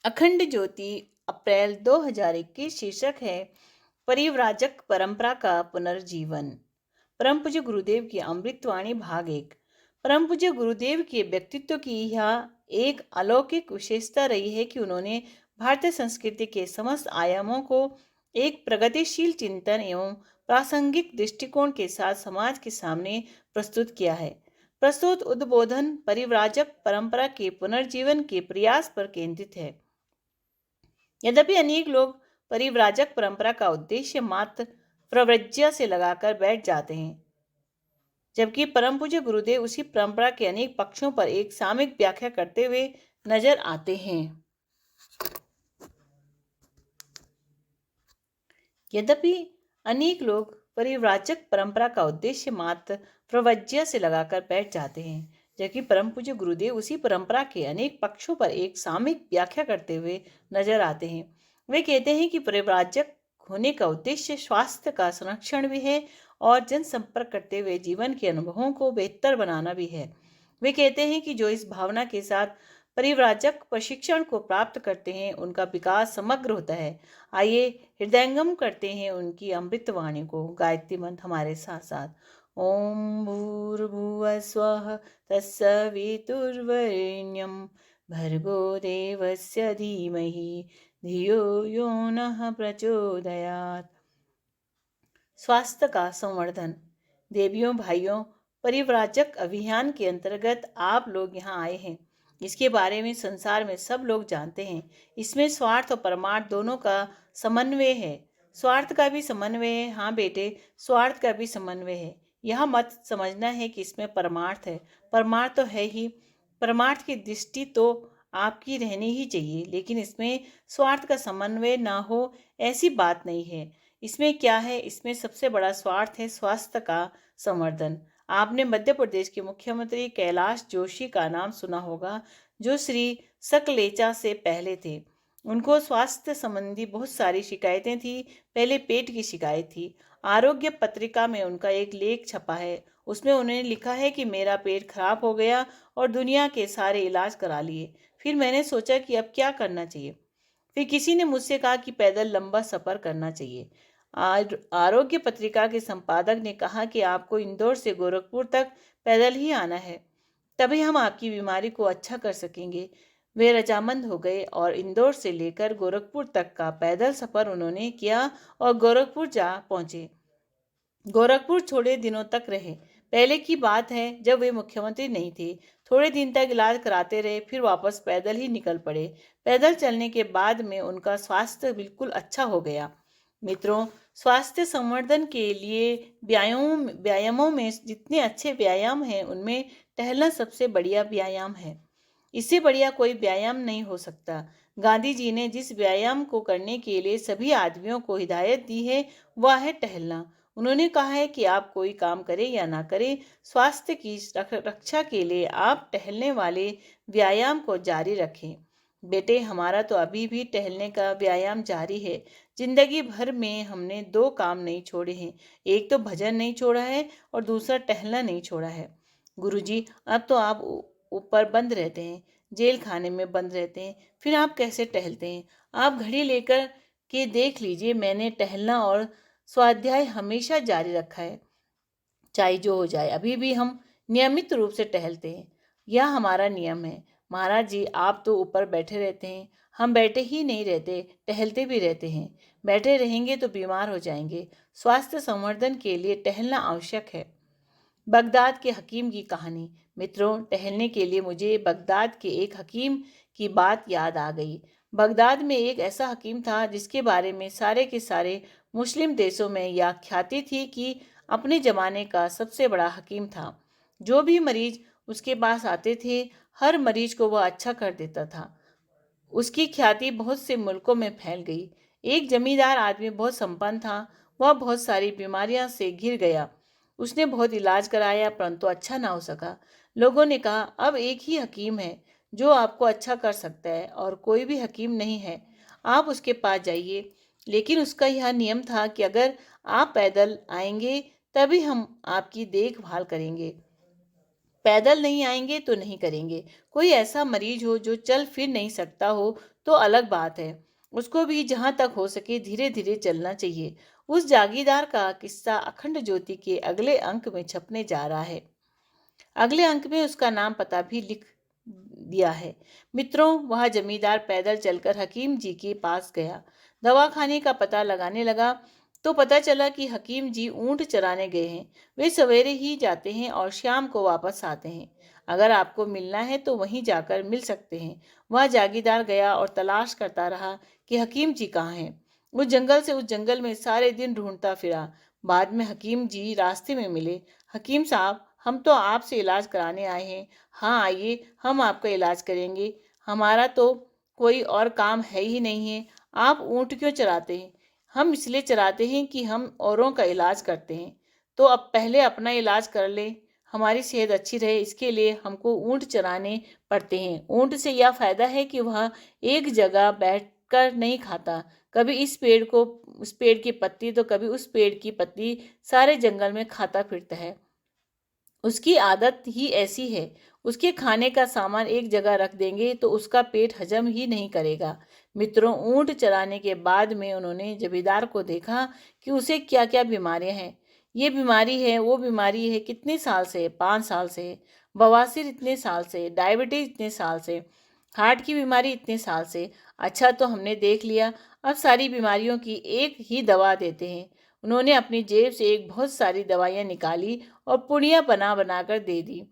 अखंड ज्योति अप्रैल 2021 शीर्षक है परिव्राजक परंपरा का पुनर्जीवन। परम पूज्य गुरुदेव की अमृतवाणी भाग 1। परम पूज्य गुरुदेव के व्यक्तित्व की यह एक अलौकिक विशेषता रही है कि उन्होंने भारतीय संस्कृति के समस्त आयामों को एक प्रगतिशील चिंतन एवं प्रासंगिक दृष्टिकोण के साथ समाज के सामने प्रस्तुत किया है। प्रस्तुत उद्बोधन परिव्राजक परंपरा के पुनर्जीवन के प्रयास पर केंद्रित है। यद्यपि अनेक लोग परिव्राजक परंपरा का उद्देश्य मात्र प्रव्रज्य से लगाकर बैठ जाते हैं, जबकि परम पूज्य गुरुदेव उसी परंपरा के अनेक पक्षों पर एक सामयिक व्याख्या करते हुए नजर आते हैं। यद्यपि अनेक लोग परिव्राजक परंपरा का उद्देश्य मात्र प्रव्रज्य से लगाकर बैठ जाते हैं, जबकि परम पूज्य गुरुदेव उसी परंपरा के अनेक पक्षों पर एक सामयिक व्याख्या करते हुए नजर आते हैं। वे कहते हैं कि परिव्राजक होने का उद्देश्य स्वास्थ्य का संरक्षण भी है और जनसंपर्क करते हुए जीवन के अनुभवों को बेहतर बनाना भी है। वे कहते हैं कि जो इस भावना के साथ परिव्राजक प्रशिक्षण को प्राप्त करते हैं उनका विकास समग्र होता है। आइए हृदयंगम करते हैं उनकी अमृतवाणी को। गायत्री मंत्र हमारे साथ साथ। ओम भूर्भुवः स्वः तत्सवितुर्वरेण्यं भर्गो देवस्य धीमहि धियो यो नः प्रचोदयात्। स्वास्थ्य का संवर्धन। देवियों भाइयों, परिव्राजक अभियान के अंतर्गत आप लोग यहाँ आए हैं, इसके बारे में संसार में सब लोग जानते हैं। इसमें स्वार्थ और परमार्थ दोनों का समन्वय है। स्वार्थ का भी समन्वय है, हाँ बेटे, स्वार्थ का भी समन्वय है। यह मत समझना है कि इसमें परमार्थ है। परमार्थ तो है ही, परमार्थ की दृष्टि तो आपकी रहनी ही चाहिए, लेकिन इसमें स्वार्थ का समन्वय ना हो ऐसी बात नहीं है। इसमें क्या है? इसमें सबसे बड़ा स्वार्थ है स्वास्थ्य का संवर्धन। आपने मध्य प्रदेश के मुख्यमंत्री कैलाश जोशी का नाम सुना होगा, जो श्री सकलेचा से पहले थे। उनको स्वास्थ्य संबंधी बहुत सारी शिकायतें थी। पहले पेट की शिकायत थी। आरोग्य पत्रिका में उनका एक लेख छपा है। उसमें उन्होंने लिखा है कि मेरा पेट खराब हो गया और दुनिया के सारे इलाज करा लिए। फिर मैंने सोचा कि अब क्या करना चाहिए। फिर किसी ने मुझसे कहा कि पैदल लंबा सफ़र करना चाहिए। आरोग्य पत्रिका के संपादक ने कहा कि आपको इंदौर से गोरखपुर तक पैदल ही आना है, तभी हम आपकी बीमारी को अच्छा कर सकेंगे। वे रजामंद हो गए और इंदौर से लेकर गोरखपुर तक का पैदल सफ़र उन्होंने किया और गोरखपुर जा पहुंचे। गोरखपुर थोड़े दिनों तक रहे। पहले की बात है जब वे मुख्यमंत्री नहीं थे। थोड़े दिन तक इलाज कराते रहे, फिर वापस पैदल ही निकल पड़े। पैदल चलने के बाद में उनका स्वास्थ्य बिल्कुल अच्छा हो गया। मित्रों, स्वास्थ्य संवर्धन के लिए व्यायामों में जितने अच्छे व्यायाम हैं उनमें टहलना सबसे बढ़िया व्यायाम है। इससे बढ़िया कोई व्यायाम नहीं हो सकता। गांधी जी ने जिस व्यायाम को करने के लिए सभी आदमियों को हिदायत दी है वह है टहलना। उन्होंने कहा है कि आप कोई काम करें या ना करें, स्वास्थ्य की रक्षा के लिए आप टहलने वाले व्यायाम को जारी रखें। बेटे, हमारा तो अभी भी टहलने का व्यायाम जारी है। जिंदगी भर में हमने दो काम नहीं छोड़े हैं, एक तो भजन नहीं छोड़ा है और दूसरा टहलना नहीं छोड़ा है। गुरुजी, अब तो आप ऊपर बंद रहते हैं, जेल खाने में बंद रहते हैं, फिर आप कैसे टहलते हैं? आप घड़ी लेकर के देख लीजिए, मैंने टहलना और स्वाध्याय हमेशा जारी रखा है, चाहे जो हो जाए। अभी भी हम नियमित रूप से टहलते हैं, यह हमारा नियम है। महाराज जी, आप तो ऊपर बैठे रहते हैं, हम बैठे ही नहीं रहते, टहलते भी रहते हैं। बैठे रहेंगे तो बीमार हो जाएंगे। स्वास्थ्य संवर्धन के लिए टहलना आवश्यक है। बगदाद के हकीम की कहानी। मित्रों, टहलने के लिए मुझे बगदाद के एक हकीम की बात याद आ गई। बगदाद में एक ऐसा हकीम था जिसके बारे में सारे के सारे मुस्लिम देशों में यह ख्याति थी कि अपने ज़माने का सबसे बड़ा हकीम था। जो भी मरीज उसके पास आते थे, हर मरीज को वह अच्छा कर देता था। उसकी ख्याति बहुत से मुल्कों में फैल गई। एक जमींदार आदमी बहुत संपन्न था। वह बहुत सारी बीमारियां से घिर गया। उसने बहुत इलाज कराया परंतु अच्छा ना हो सका। लोगों ने कहा, अब एक ही हकीम है जो आपको अच्छा कर सकता है और कोई भी हकीम नहीं है। आप उसके पास जाइए। लेकिन उसका यह नियम था कि अगर आप पैदल आएंगे तभी हम आपकी देखभाल करेंगे। पैदल नहीं आएंगे तो नहीं करेंगे। कोई ऐसा मरीज हो जो चल फिर नहीं सकता हो तो अलग बात है, उसको भी जहां तक हो सके धीरे धीरे चलना चाहिए। उस जागीरदार का किस्सा अखंड ज्योति के अगले अंक में छपने जा रहा है। अगले अंक में उसका नाम पता भी लिख दिया है। मित्रों, वह जमींदार पैदल चलकर हकीम जी के पास गया। दवाखाने का पता लगाने लगा तो पता चला कि हकीम जी ऊंट चराने गए हैं। वे सवेरे ही जाते हैं और शाम को वापस आते हैं। अगर आपको मिलना है तो वहीं जाकर मिल सकते हैं। वह जागीरदार गया और तलाश करता रहा कि हकीम जी कहाँ हैं। उस जंगल से उस जंगल में सारे दिन ढूंढता फिरा। बाद में हकीम जी रास्ते में मिले। हकीम साहब, हम तो आपसे इलाज कराने आए हैं। हाँ, आइए, हम आपका इलाज करेंगे। हमारा तो कोई और काम है ही नहीं है। आप ऊँट क्यों चराते हैं? हम इसलिए चराते हैं कि हम औरों का इलाज करते हैं। तो अब पहले अपना इलाज कर लें। हमारी सेहत अच्छी रहे, इसके लिए हमको ऊँट चराने पड़ते हैं। ऊँट से यह फ़ायदा है कि वह एक जगह बैठकर नहीं खाता। कभी इस पेड़ को उस पेड़ की पत्ती तो कभी उस पेड़ की पत्ती सारे जंगल में खाता फिरता है। उसकी आदत ही ऐसी है। उसके खाने का सामान एक जगह रख देंगे तो उसका पेट हजम ही नहीं करेगा। मित्रों, ऊंट चराने के बाद में उन्होंने जमींदार को देखा कि उसे क्या क्या बीमारियां हैं। ये बीमारी है, वो बीमारी है, कितने साल से? 5 साल से। बवासीर इतने साल से। डायबिटीज इतने साल से। हार्ट की बीमारी इतने साल से। अच्छा, तो हमने देख लिया। अब सारी बीमारियों की एक ही दवा देते हैं। उन्होंने अपनी जेब से एक बहुत सारी दवाइयाँ निकाली और पुड़िया बना बनाकर दे दी।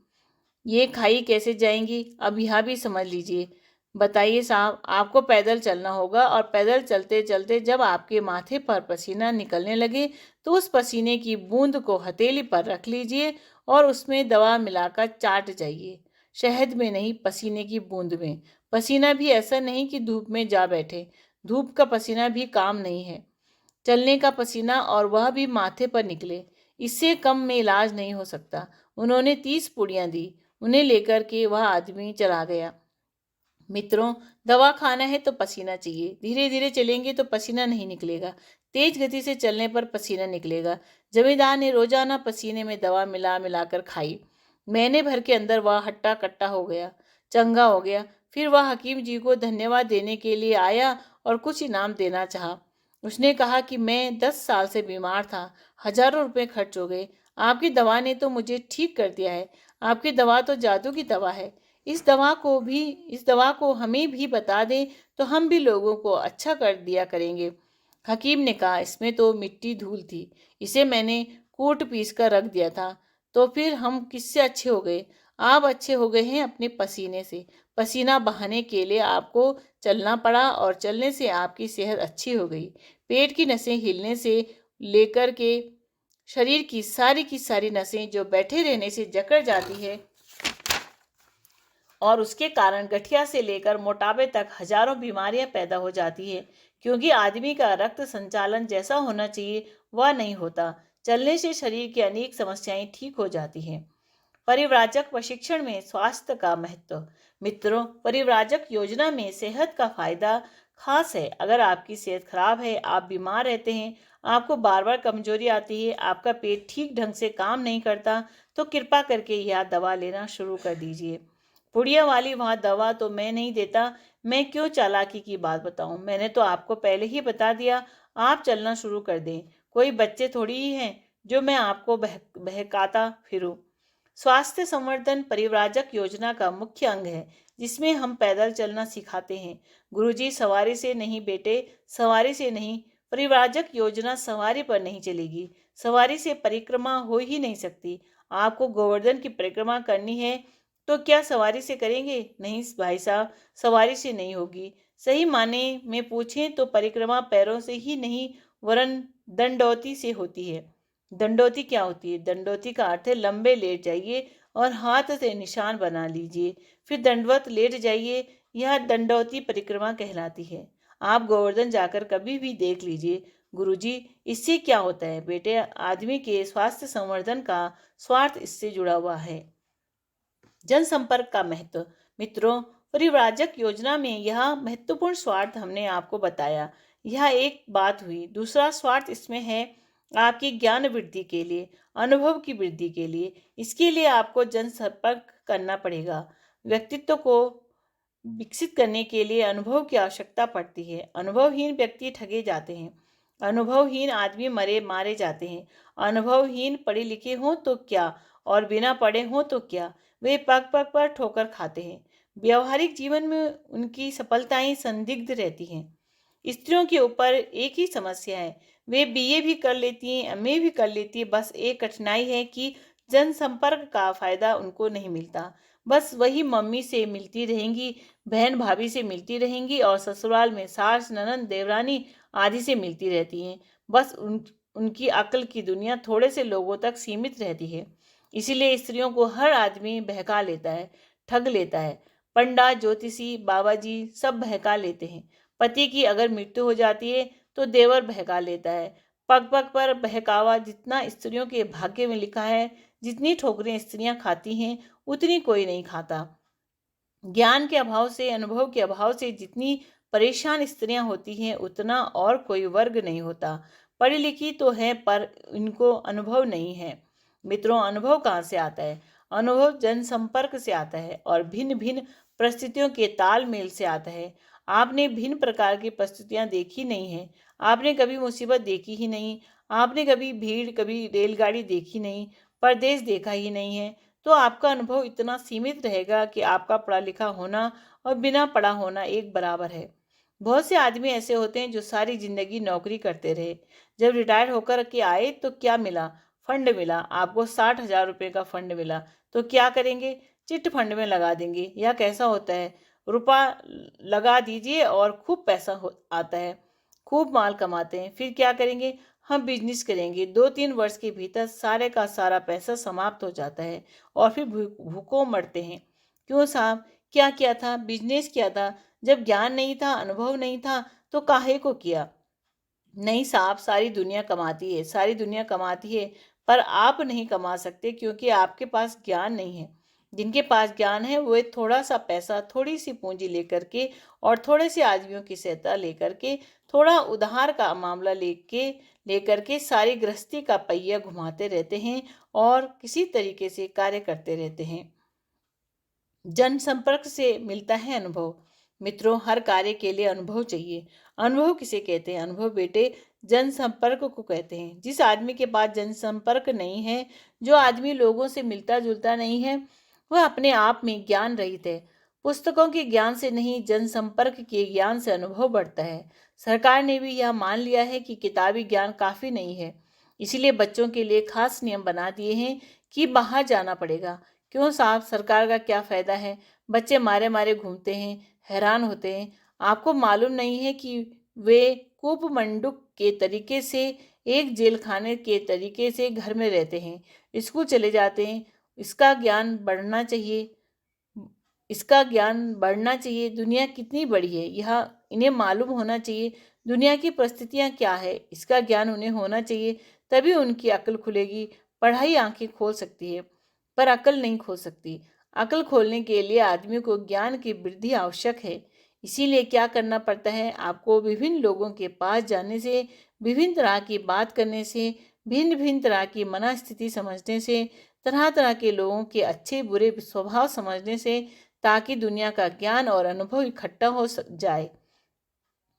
ये खाई कैसे जाएंगी, अब यह भी समझ लीजिए। बताइए साहब, आपको पैदल चलना होगा और पैदल चलते चलते जब आपके माथे पर पसीना निकलने लगे तो उस पसीने की बूंद को हथेली पर रख लीजिए और उसमें दवा मिलाकर चाट जाइए। शहद में नहीं, पसीने की बूंद में। पसीना भी ऐसा नहीं कि धूप में जा बैठे। धूप का पसीना भी काम नहीं है। चलने का पसीना, और वह भी माथे पर निकले। इससे कम में इलाज नहीं हो सकता। उन्होंने 30 पुड़ियां दी। उन्हें लेकर के वह आदमी चला गया। मित्रों, दवा खाना है तो पसीना चाहिए। धीरे धीरे चलेंगे तो पसीना नहीं निकलेगा। तेज गति से चलने पर पसीना निकलेगा। जमींदार ने रोजाना पसीने में दवा मिला मिलाकर खाई। महीने भर के अंदर वह हट्टा कट्टा हो गया, चंगा हो गया। फिर वह हकीम जी को धन्यवाद देने के लिए आया और कुछ इनाम देना चाहा। उसने कहा कि मैं 10 साल से बीमार था। हजारों रुपए खर्च हो गए। आपकी दवा ने तो मुझे ठीक कर दिया है। आपकी दवा तो जादू की दवा है। इस दवा को हमें भी बता दें तो हम भी लोगों को अच्छा कर दिया करेंगे। हकीम ने कहा, इसमें तो मिट्टी धूल थी। इसे मैंने कूट पीस कर रख दिया था। तो फिर हम किससे अच्छे हो गए? आप अच्छे हो गए हैं अपने पसीने से। पसीना बहाने के लिए आपको चलना पड़ा और चलने से आपकी सेहत अच्छी हो गई। पेट की नसें हिलने से लेकर के शरीर की सारी नसें जो बैठे रहने से जकड़ जाती है और उसके कारण गठिया से लेकर मोटापे तक हजारों बीमारियां पैदा हो जाती है, क्योंकि आदमी का रक्त संचालन जैसा होना चाहिए वह नहीं होता। चलने से शरीर की अनेक समस्याएं ठीक हो जाती हैं। परिव्राजक प्रशिक्षण में स्वास्थ्य का महत्व। मित्रों, परिव्राजक योजना में सेहत का फायदा खास है। अगर आपकी सेहत खराब है, आप बीमार रहते हैं, आपको बार बार कमजोरी आती है, आपका पेट ठीक ढंग से काम नहीं करता, तो कृपा करके यह दवा लेना शुरू कर दीजिए। पुड़िया वाली वहाँ दवा तो मैं नहीं देता। मैं क्यों चालाकी की बात बताऊं? मैंने तो आपको पहले ही बता दिया। आप चलना शुरू कर दें। कोई बच्चे थोड़ी ही हैं जो मैं आपको बहकाता फिरूं। स्वास्थ्य संवर्धन परिव्राजक योजना का मुख्य अंग है, जिसमें हम पैदल चलना सिखाते हैं। गुरुजी, सवारी से नहीं बेटे, सवारी से नहीं। परिव्राजक योजना सवारी पर नहीं चलेगी। सवारी से परिक्रमा हो ही नहीं सकती। आपको गोवर्धन की परिक्रमा करनी है तो क्या सवारी से करेंगे? नहीं भाई साहब, सवारी से नहीं होगी। सही माने में पूछें तो परिक्रमा पैरों से ही नहीं, वरन दंडौती से होती है। दंडौती क्या होती है? दंडौती का अर्थ है लंबे लेट जाइए और हाथ से निशान बना लीजिए, फिर दंडवत लेट जाइए। यह दंडौती परिक्रमा कहलाती है। आप गोवर्धन जाकर कभी भी देख लीजिए। गुरुजी, इससे क्या होता है? बेटे, आदमी के स्वास्थ्य संवर्धन का स्वार्थ इससे जुड़ा हुआ है। जनसंपर्क का महत्व। मित्रों, परिव्राजक योजना में यह महत्वपूर्ण स्वार्थ हमने आपको बताया। यह एक बात हुई। दूसरा स्वार्थ इसमें है, आपकी ज्ञान वृद्धि के लिए, अनुभव की वृद्धि के लिए। इसके लिए आपको जनसंपर्क करना पड़ेगा। व्यक्तित्व को विकसित करने के लिए अनुभव की आवश्यकता पड़ती है। अनुभवहीन व्यक्ति ठगे जाते हैं। अनुभवहीन आदमी मारे जाते हैं। अनुभवहीन पढ़े लिखे हों तो क्या और बिना पढ़े हों तो क्या, वे पग पग पर ठोकर खाते हैं। व्यवहारिक जीवन में उनकी सफलताएं संदिग्ध रहती हैं। स्त्रियों के ऊपर एक ही समस्या है, वे बीए भी कर लेती हैं, एमए भी कर लेती हैं, बस एक कठिनाई है कि जनसंपर्क का फायदा उनको नहीं मिलता। बस वही मम्मी से मिलती रहेंगी, बहन भाभी से मिलती रहेंगी और ससुराल में सास ननद देवरानी आदि से मिलती रहती हैं। बस उनकी अक्ल की दुनिया थोड़े से लोगों तक सीमित रहती है। इसीलिए स्त्रियों को हर आदमी बहका लेता है, ठग लेता है। पंडा ज्योतिषी बाबा जी सब बहका लेते हैं। पति की अगर मृत्यु हो जाती है तो देवर बहका लेता है। पग पग पर बहकावा जितना स्त्रियों के भाग्य में लिखा है, जितनी ठोकरें स्त्रियां खाती हैं उतनी कोई नहीं खाता। ज्ञान के अभाव से, अनुभव के अभाव से जितनी परेशान स्त्रियां होती हैं उतना और कोई वर्ग नहीं होता। पढ़ी लिखी तो है पर इनको अनुभव नहीं है। मित्रों, अनुभव कहाँ से आता है? अनुभव जनसंपर्क से आता है और भिन्न भिन्न परिस्थितियों के तालमेल से आता है। आपने भिन्न प्रकार की परिस्थितियां देखी नहीं है। आपने कभी मुसीबत देखी ही नहीं। आपने कभी भीड़, कभी रेलगाड़ी देखी नहीं, परदेश देखा ही नहीं है। तो आपका अनुभव इतना सीमित रहेगा कि आपका पढ़ा लिखा होना और बिना पढ़ा होना एक बराबर है। बहुत से आदमी ऐसे होते हैं जो सारी जिंदगी नौकरी करते रहे। जब रिटायर होकर के आए तो क्या मिला? फंड मिला। आपको 60,000 रुपये का फंड मिला तो क्या करेंगे? चिट फंड में लगा देंगे। यह कैसा होता है? रुपया लगा दीजिए और खूब पैसा आता है, खूब माल कमाते हैं। फिर क्या करेंगे? हम बिजनेस करेंगे। 2-3 वर्ष के भीतर सारे का सारा पैसा समाप्त हो जाता है और फिर भूखों मरते हैं। क्यों साहब? क्या किया था? बिजनेस किया था। जब ज्ञान नहीं था, अनुभव नहीं था तो काहे को किया? नहीं साहब, सारी दुनिया कमाती है, सारी दुनिया कमाती है, पर आप नहीं कमा सकते क्योंकि आपके पास ज्ञान नहीं है। जिनके पास ज्ञान है वो थोड़ा सा पैसा, थोड़ी सी पूंजी लेकर के और थोड़े से आदमियों की सहायता लेकर के, थोड़ा उधार का मामला लेकर के सारी गृहस्थी का पहिया घुमाते रहते हैं और किसी तरीके से कार्य करते रहते हैं। जनसंपर्क से मिलता है अनुभव। मित्रों, हर कार्य के लिए अनुभव चाहिए। अनुभव किसे कहते हैं? अनुभव बेटे जनसंपर्क को कहते हैं। जिस आदमी के पास जनसंपर्क नहीं है, जो आदमी लोगों से मिलता जुलता नहीं है, वह अपने आप में ज्ञान रहित है। पुस्तकों के ज्ञान से नहीं, जनसंपर्क के ज्ञान से अनुभव बढ़ता है। सरकार ने भी यह मान लिया है कि किताबी ज्ञान काफी नहीं है। इसीलिए बच्चों के लिए खास नियम बना दिए हैं कि बाहर जाना पड़ेगा। क्यों साहब, सरकार का क्या फायदा है? बच्चे मारे मारे घूमते हैं, हैरान होते हैं। आपको मालूम नहीं है कि वे कूपमंडूक के तरीके से, एक जेल खाने के तरीके से घर में रहते हैं, स्कूल चले जाते हैं। इसका ज्ञान बढ़ना चाहिए। इसका ज्ञान बढ़ना चाहिए। दुनिया कितनी बड़ी है यह इन्हें मालूम होना चाहिए। दुनिया की परिस्थितियाँ क्या है इसका ज्ञान उन्हें होना चाहिए। तभी उनकी अक्ल खुलेगी। पढ़ाई आंखें खोल सकती है पर अक्ल नहीं खोल सकती। अक्ल खोलने के लिए आदमी को ज्ञान की वृद्धि आवश्यक है। इसीलिए क्या करना पड़ता है? आपको विभिन्न लोगों के पास जाने से, विभिन्न तरह की बात करने से, भिन्न भिन्न तरह की मनस्थिति समझने से, तरह तरह के लोगों के अच्छे बुरे स्वभाव समझने से, ताकि दुनिया का ज्ञान और अनुभव इकट्ठा हो जाए।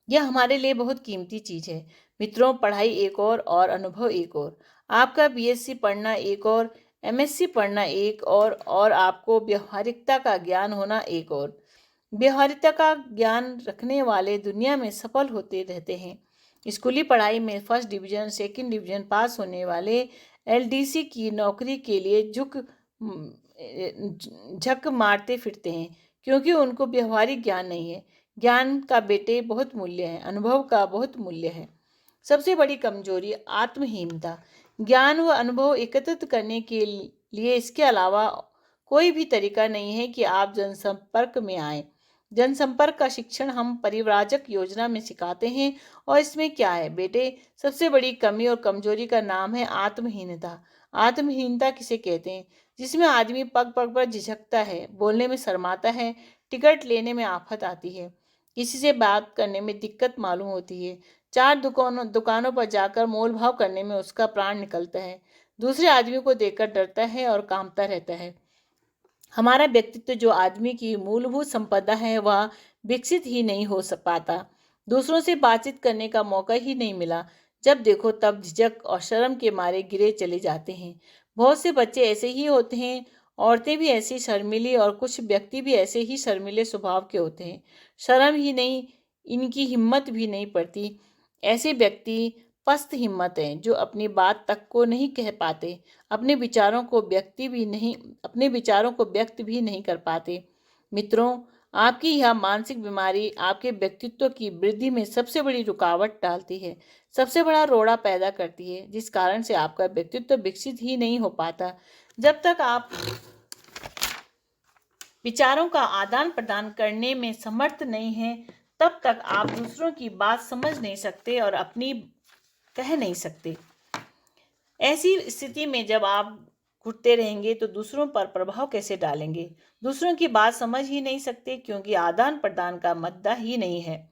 यह हमारे लिए बहुत कीमती चीज है। मित्रों, पढ़ाई एक और अनुभव एक और। आपका बीएससी पढ़ना एक और, एमएससी पढ़ना एक और आपको व्यवहारिकता का ज्ञान होना एक और। व्यवहारिकता का ज्ञान रखने वाले दुनिया में सफल होते रहते हैं। स्कूली पढ़ाई में first division, second division pass होने वाले एलडीसी की नौकरी के लिए झक मारते फिरते हैं क्योंकि उनको व्यवहारिक ज्ञान नहीं है। ज्ञान का बेटे बहुत मूल्य है, अनुभव का बहुत मूल्य है। सबसे बड़ी कमजोरी आत्महीनता। ज्ञान व अनुभव एकत्रित करने के लिए इसके अलावा कोई भी तरीका नहीं है कि आप जनसंपर्क में आए। जनसंपर्क का शिक्षण हम परिव्राजक योजना में सिखाते हैं और इसमें क्या है बेटे? सबसे बड़ी कमी और कमजोरी का नाम है आत्महीनता। आत्महीनता किसे कहते हैं? जिसमें आदमी पग पग पर झिझकता है, बोलने में शर्माता है, टिकट लेने में आफत आती है, किसी से बात करने में दिक्कत मालूम होती है, 4 दुकानों पर जाकर मोल भाव करने में उसका प्राण निकलता है। दूसरे आदमी को देखकर डरता है और कांपता रहता है। हमारा व्यक्तित्व जो आदमी की मूलभूत संपदा है वह विकसित ही नहीं हो पाता। दूसरों से बातचीत करने का मौका ही नहीं मिला। जब देखो तब झिझक और शर्म के मारे गिरे चले जाते हैं। बहुत से बच्चे ऐसे ही होते हैं, औरतें भी ऐसी शर्मीली और कुछ व्यक्ति भी ऐसे ही शर्मीले स्वभाव के होते हैं। शर्म ही नहीं, इनकी हिम्मत भी नहीं पड़ती। ऐसे व्यक्ति पस्त हिम्मत हैं जो अपनी बात तक को नहीं कह पाते, अपने विचारों को व्यक्त भी नहीं कर पाते। मित्रों, आपकी यह मानसिक बीमारी आपके व्यक्तित्व की वृद्धि में सबसे बड़ी रुकावट डालती है, सबसे बड़ा रोड़ा पैदा करती है, जिस कारण से आपका व्यक्तित्व विकसित ही नहीं हो पाता। जब तक आप विचारों का आदान प्रदान करने में समर्थ नहीं हैं, तब तक आप दूसरों की बात समझ नहीं सकते और अपनी कह नहीं सकते। ऐसी स्थिति में जब आप घुटते रहेंगे तो दूसरों पर प्रभाव कैसे डालेंगे? दूसरों की बात समझ ही नहीं सकते, क्योंकि आदान प्रदान का मुद्दा ही नहीं है।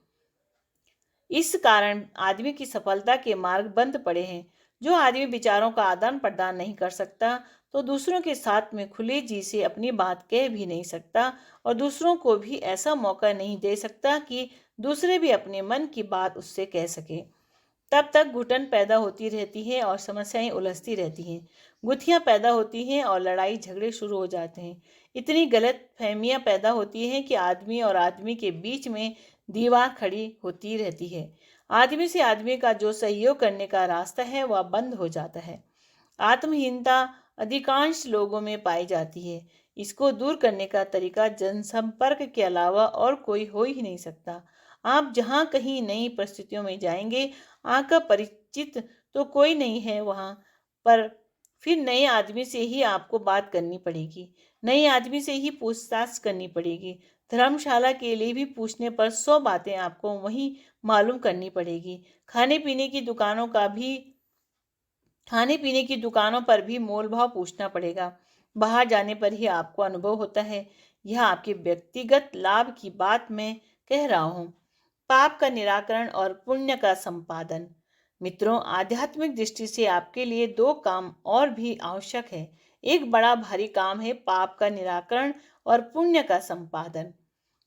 इस कारण आदमी की सफलता के मार्ग बंद पड़े हैं। जो आदमी विचारों का आदान प्रदान नहीं कर सकता, तो दूसरों के साथ में खुले जी से अपनी बात कह भी नहीं सकता और दूसरों को भी ऐसा मौका नहीं दे सकता कि दूसरे भी अपने मन की बात उससे कह सके। तब तक घुटन पैदा होती रहती है और समस्याएं उलझती रहती हैं। गुत्थियां पैदा होती हैं और लड़ाई झगड़े शुरू हो जाते हैं। इतनी गलत फहमियां पैदा होती हैं कि आदमी और आदमी के बीच में दीवार खड़ी होती रहती है। आदमी से आदमी का जो सहयोग करने का रास्ता है वह बंद हो जाता है। आत्महीनता अधिकांश लोगों में पाई जाती है। इसको दूर करने का तरीका जनसंपर्क के अलावा और कोई हो ही नहीं सकता। आप जहाँ कहीं नई परिस्थितियों में जाएंगे, आपका परिचित तो कोई नहीं है वहाँ पर, फिर नए आदमी से ही आपको बात करनी पड़ेगी, नए आदमी से ही पूछताछ करनी पड़ेगी। धर्मशाला के लिए भी पूछने पर 100 बातें आपको वहीं मालूम करनी पड़ेगी। खाने पीने की दुकानों पर भी मोल भाव पूछना पड़ेगा। बाहर जाने पर ही आपको अनुभव होता है। यह आपके व्यक्तिगत लाभ की बात मैं कह रहा हूँ। पाप का निराकरण और पुण्य का संपादन। मित्रों, आध्यात्मिक दृष्टि से आपके लिए 2 काम और भी आवश्यक है। एक बड़ा भारी काम है पाप का निराकरण और पुण्य का संपादन।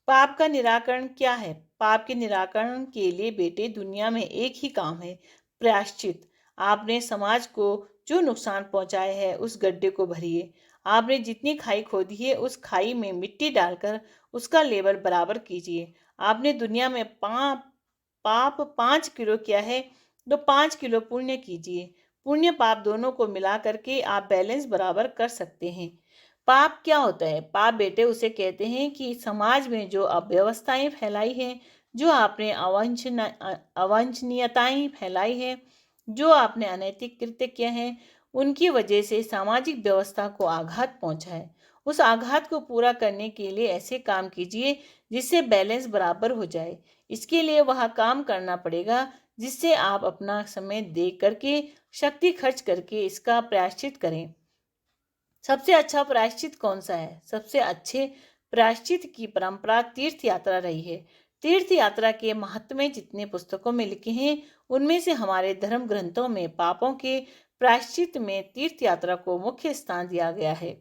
पाप का निराकरण क्या है? पाप के निराकरण के लिए बेटे दुनिया में एक ही काम है, प्रायश्चित। आपने समाज को जो नुकसान पहुंचाया है उस गड्ढे को भरिए। आपने जितनी खाई खोदी है उस खाई में मिट्टी डालकर उसका लेवल बराबर कीजिए। आपने दुनिया में पाप 5 किलो किया है तो 5 किलो पुण्य कीजिए। पुण्य पाप दोनों को मिला करके आप बैलेंस बराबर कर सकते हैं। पाप क्या होता है? पाप बेटे उसे कहते हैं कि समाज में जो अव्यवस्थाएं फैलाई हैं, जो आपने अवांछनीयताएं फैलाई है, जो आपने अनैतिक कृत्य किए हैं, उनकी वजह से सामाजिक व्यवस्था को आघात पहुंचा है। उस आघात को पूरा करने के लिए ऐसे काम कीजिए जिससे बैलेंस बराबर हो जाए। इसके लिए वह काम करना पड़ेगा जिससे आप अपना समय दे करके, शक्ति खर्च करके इसका प्रायश्चित करें। सबसे अच्छा प्रायश्चित कौन सा है? सबसे अच्छे प्रायश्चित की परंपरा तीर्थ यात्रा रही है। तीर्थ यात्रा के महत्व में जितने पुस्तकों में लिखे हैं, उनमें से हमारे धर्म ग्रंथों में पापों के प्रायश्चित में तीर्थ यात्रा को मुख्य स्थान दिया गया है।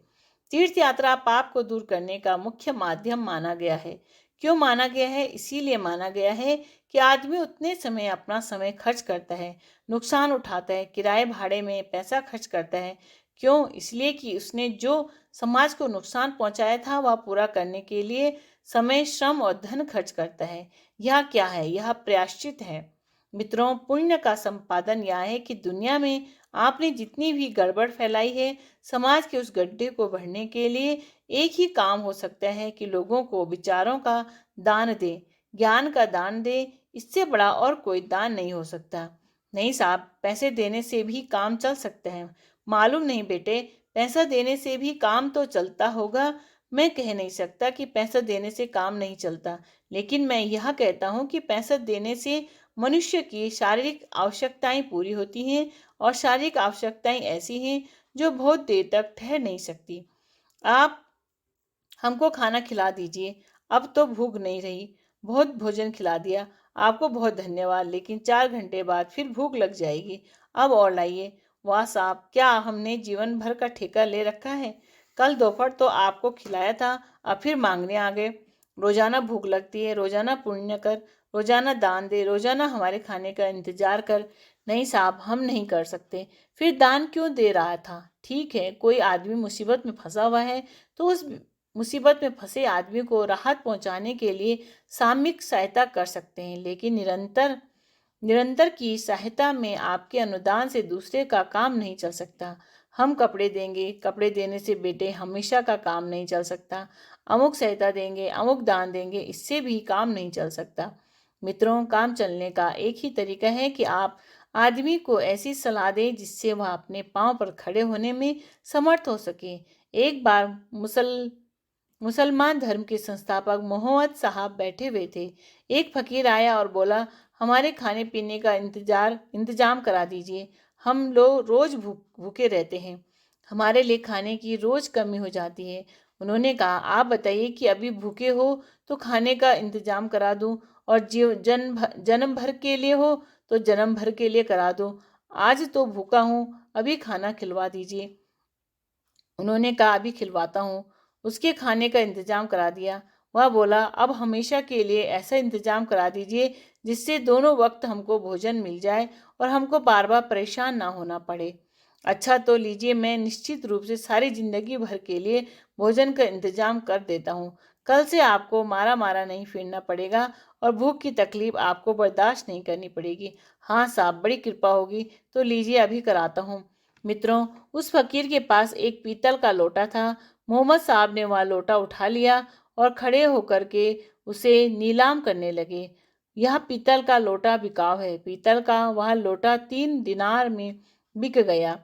तीर्थ यात्रा पाप को दूर करने का मुख्य माध्यम माना गया है। क्यों माना गया है? इसीलिए माना गया है कि आदमी उतने समय अपना समय खर्च करता है, नुकसान उठाता है, किराए भाड़े में पैसा खर्च करता है। क्यों? इसलिए कि उसने जो समाज को नुकसान पहुंचाया था वह पूरा करने के लिए समय, श्रम और धन खर्च करता है। यह क्या है? यह प्रायश्चित है। मित्रों, पुण्य का संपादन यह है कि दुनिया में आपने जितनी भी गड़बड़ फैलाई है, समाज के उस गड्ढे को भरने के लिए एक ही काम हो सकता है कि लोगों को विचारों का दान दे, ज्ञान का दान दे। इससे बड़ा और कोई दान नहीं हो सकता। नहीं साहब, पैसे देने से भी काम चल सकता है। मालूम नहीं बेटे, पैसा देने से भी काम तो चलता होगा। मैं कह नहीं सकता कि पैसा देने से काम नहीं चलता, लेकिन मैं यह कहता हूँ कि पैसा देने से मनुष्य की शारीरिक आवश्यकताएं पूरी होती हैं, और शारीरिक आवश्यकताएं ऐसी हैं जो बहुत देर तक ठहर नहीं सकती। आप हमको खाना खिला दीजिए, अब तो भूख नहीं रही, बहुत भोजन खिला दिया, आपको बहुत धन्यवाद, लेकिन 4 घंटे बाद फिर भूख लग जाएगी। अब और लाइए। वाह साहब, क्या हमने जीवन भर का ठेका ले रखा है? कल दोपहर तो आपको खिलाया था, अब फिर मांगने आ गए। रोजाना भूख लगती है, रोजाना पुण्य कर, रोजाना दान दे, रोजाना हमारे खाने का इंतजार कर। नहीं साहब, हम नहीं कर सकते। फिर दान क्यों दे रहा था? ठीक है, कोई आदमी मुसीबत में फंसा हुआ है तो उस मुसीबत में फंसे आदमी को राहत पहुंचाने के लिए सामयिक सहायता कर सकते हैं, लेकिन निरंतर निरंतर की सहायता में आपके अनुदान से दूसरे का काम नहीं चल सकता। हम कपड़े देंगे, कपड़े देने से बेटे हमेशा का काम नहीं चल सकता। अमुक सहायता देंगे, अमुक दान देंगे, इससे भी काम नहीं चल सकता। मित्रों, काम चलने का एक ही तरीका है कि आप आदमी को ऐसी सलाह दें जिससे वह अपने पांव पर खड़े होने में समर्थ हो सके। एक बार मुसलमान धर्म के संस्थापक मोहम्मद साहब बैठे हुए थे। एक फकीर आया और बोला, हमारे खाने पीने का इंतजाम करा दीजिए। हम लोग रोज भूखे रहते हैं, हमारे लिए खाने की रोज कमी हो जाती है। उन्होंने कहा, आप बताइए कि अभी भूखे हो तो खाने का इंतजाम करा दूं, और जन्म भर के लिए हो तो जन्म भर के लिए करा दूं। आज तो भूखा हूं, अभी खाना खिलवा दीजिए। उन्होंने कहा, अभी खिलवाता हूँ। उसके खाने का इंतजाम करा दिया। वह बोला, अब हमेशा के लिए ऐसा इंतजाम करा दीजिए जिससे दोनों वक्त हमको भोजन मिल जाए और हमको बार बार परेशान ना होना पड़े। अच्छा तो लीजिए, मैं निश्चित रूप से सारी जिंदगी भर के लिए भोजन का इंतजाम कर देता हूँ। कल से आपको मारा मारा नहीं फिरना पड़ेगा और भूख की तकलीफ आपको बर्दाश्त नहीं करनी पड़ेगी। हाँ साहब, बड़ी कृपा होगी। तो लीजिए, अभी कराता हूँ। मित्रों, उस फकीर के पास एक पीतल का लोटा था। मोहम्मद साहब ने वह लोटा उठा लिया और खड़े होकर के उसे नीलाम करने लगे। यह पीतल का लोटा बिकाऊ है। पीतल का वह लोटा 3 दिनार में बिक गया।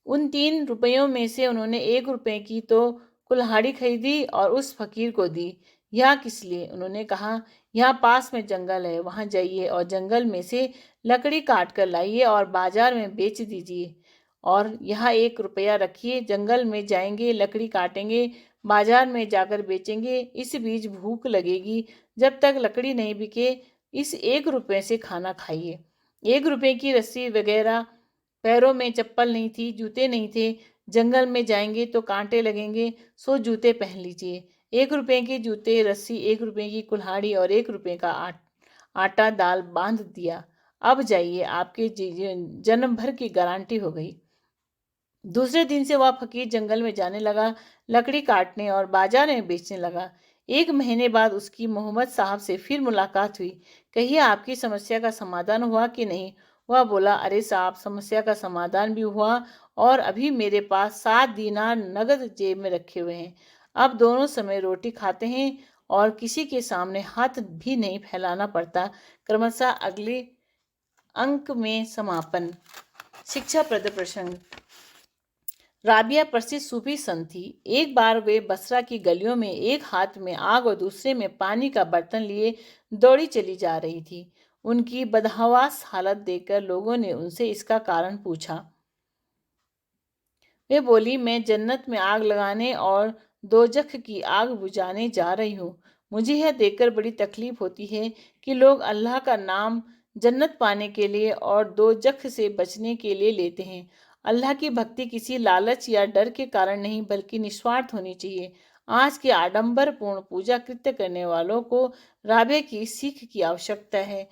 उन 3 रुपयों में से उन्होंने 1 रुपए की तो कुल्हाड़ी खरीदी और उस फकीर को दी। यह किस लिए? उन्होंने कहा, यहाँ पास में जंगल है, वहां जाइए और जंगल में से लकड़ी काट कर लाइए और बाजार में बेच दीजिए। और यहाँ 1 रुपया रखिए, जंगल में जाएंगे, लकड़ी काटेंगे, बाजार में जाकर बेचेंगे। इस बीच भूख लगेगी, जब तक लकड़ी नहीं बिके इस 1 रुपए से खाना खाइए। 1 रुपए की रस्सी वगैरह, पैरों में चप्पल नहीं थी, जूते नहीं थे। जंगल में जाएंगे तो कांटे लगेंगे, सो जूते पहन लीजिए। 1 रुपए के जूते, रस्सी, 1 रुपए की कुल्हाड़ी और 1 रुपए का आटा दाल बांध दिया। अब जाइए, आपके जन्म भर की गारंटी हो गई। दूसरे दिन से वह फकीर जंगल में जाने लगा, लकड़ी काटने और बाजार में बेचने लगा। 1 महीने बाद उसकी मोहम्मद साहब से फिर मुलाकात हुई। कहिए, आपकी समस्या का समाधान हुआ कि नहीं? वह बोला, अरे साहब, समस्या का समाधान भी हुआ और अभी मेरे पास 7 दीनार नगद जेब में रखे हुए हैं। अब दोनों समय रोटी खाते हैं और किसी के सामने हाथ भी नहीं फैलाना पड़ता। क्रमशः अगले अंक में समापन। शिक्षाप्रद प्रसंग। राबिया प्रसिद्ध सूफी संत थी। एक बार वे बसरा की गलियों में एक हाथ में आग और दूसरे में पानी का बर्तन लिए दौड़ी चली जा रही थी। उनकी बदहवास हालत देखकर लोगों ने उनसे इसका कारण पूछा। वे बोली, मैं जन्नत में आग लगाने और दोजख की आग बुझाने जा रही हूँ। मुझे यह देखकर बड़ी तकलीफ होती है कि लोग अल्लाह का नाम जन्नत पाने के लिए और दोजख से बचने के लिए लेते हैं। अल्लाह की भक्ति किसी लालच या डर के कारण नहीं, बल्कि निस्वार्थ होनी चाहिए। आज के आडंबरपूर्ण पूजा कृत्य करने वालों को राबे की सीख की आवश्यकता है।